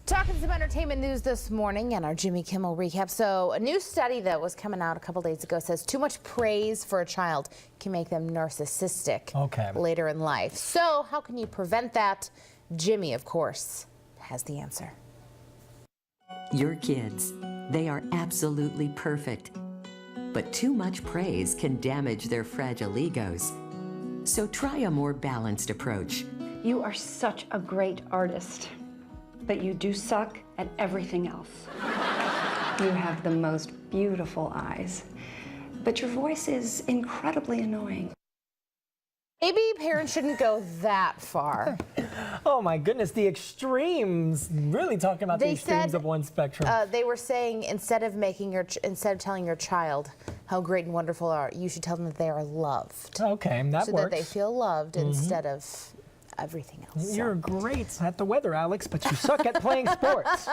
Talking some entertainment news this morning and our Jimmy Kimmel recap. So a new study that was coming out a couple days ago says too much praise for a child can make them narcissistic later in life. So how can you prevent that? Jimmy, of course, has the answer. Your kids, they are absolutely perfect. But too much praise can damage their fragile egos. So try a more balanced approach. You are such a great artist, but you do suck at everything else. You have the most beautiful eyes, but your voice is incredibly annoying. Maybe parents shouldn't go that far. Oh my goodness, the extremes. Really talking about the extremes of one spectrum. They were saying instead of telling your child how great and wonderful they are, you should tell them that they are loved. Okay, that so works. So that they feel loved instead of everything else. You're great at the weather, Alex, but you suck at playing sports.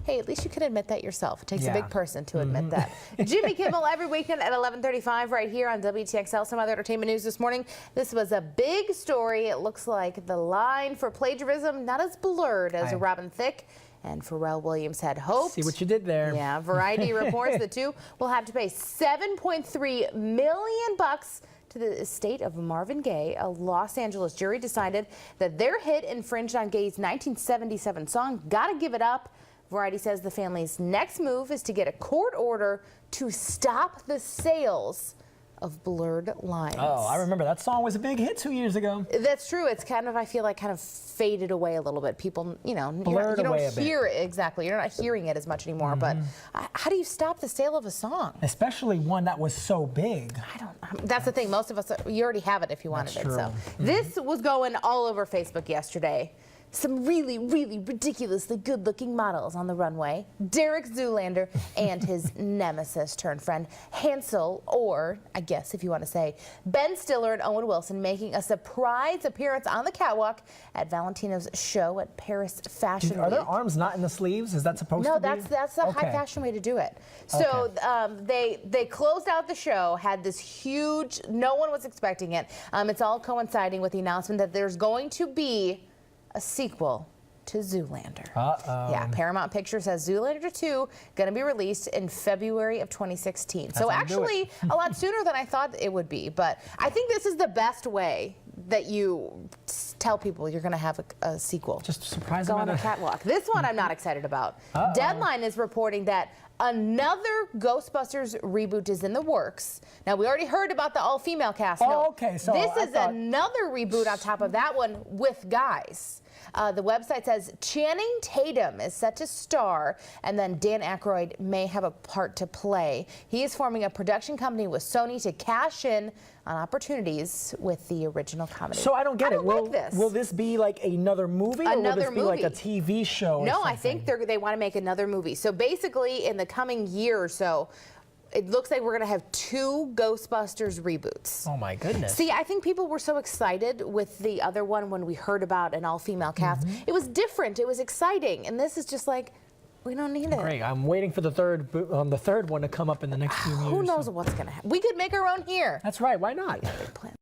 Hey, at least you can admit that yourself. It takes a big person to admit that. Jimmy Kimmel every weekend at 11:35 right here on WTXL. Some other entertainment news this morning. This was a big story. It looks like the line for plagiarism not as blurred as Robin Thicke and Pharrell Williams had hoped. See what you did there. Yeah, Variety reports the two will have to pay $7.3 million to the estate of Marvin Gaye. A Los Angeles jury decided that their hit infringed on Gaye's 1977 song, Gotta Give It Up. Variety says the family's next move is to get a court order to stop the sales of blurred lines. Oh, I remember that song was a big hit 2 years ago. That's true. It's kind of, I feel like, kind of faded away a little bit. People, you know, you don't hear it exactly. You're not hearing it as much anymore. But how do you stop the sale of a song? Especially one that was so big. I don't. That's the thing. Most of us, you already have it if you wanted it. So this was going all over Facebook yesterday. Some really, really ridiculously good-looking models on the runway. Derek Zoolander and his nemesis turned friend Hansel, or I guess if you want to say Ben Stiller and Owen Wilson, making a surprise appearance on the catwalk at Valentino's show at Paris Fashion Week. Are their arms not in the sleeves? Is that supposed to be? No, that's a high fashion way to do it. So they closed out the show, had this huge, no one was expecting it. It's all coinciding with the announcement that there's going to be a sequel to Zoolander. Yeah, Paramount Pictures has Zoolander 2 going to be released in February of 2016. So actually a lot sooner than I thought it would be. But I think this is the best way that you tell people you're going to have a sequel. Just surprise them on a catwalk. This one I'm not excited about. Deadline is reporting that another Ghostbusters reboot is in the works. Now, we already heard about the all-female cast. So this is another reboot on top of that one with guys. The website says Channing Tatum is set to star, and then Dan Aykroyd may have a part to play. He is forming a production company with Sony to cash in on opportunities with the original comedy. So I don't get it. Will this be like another movie? Or will this be like a TV show? No, I think they want to make another movie. So basically, in the coming year or so, it looks like we're going to have 2 Ghostbusters reboots. Oh my goodness. See, I think people were so excited with the other one when we heard about an all-female cast. It was different. It was exciting. And this is just like, we don't need it. Great. I'm waiting for the third one to come up in the next few years. Who knows what's going to happen? We could make our own here. That's right. Why not?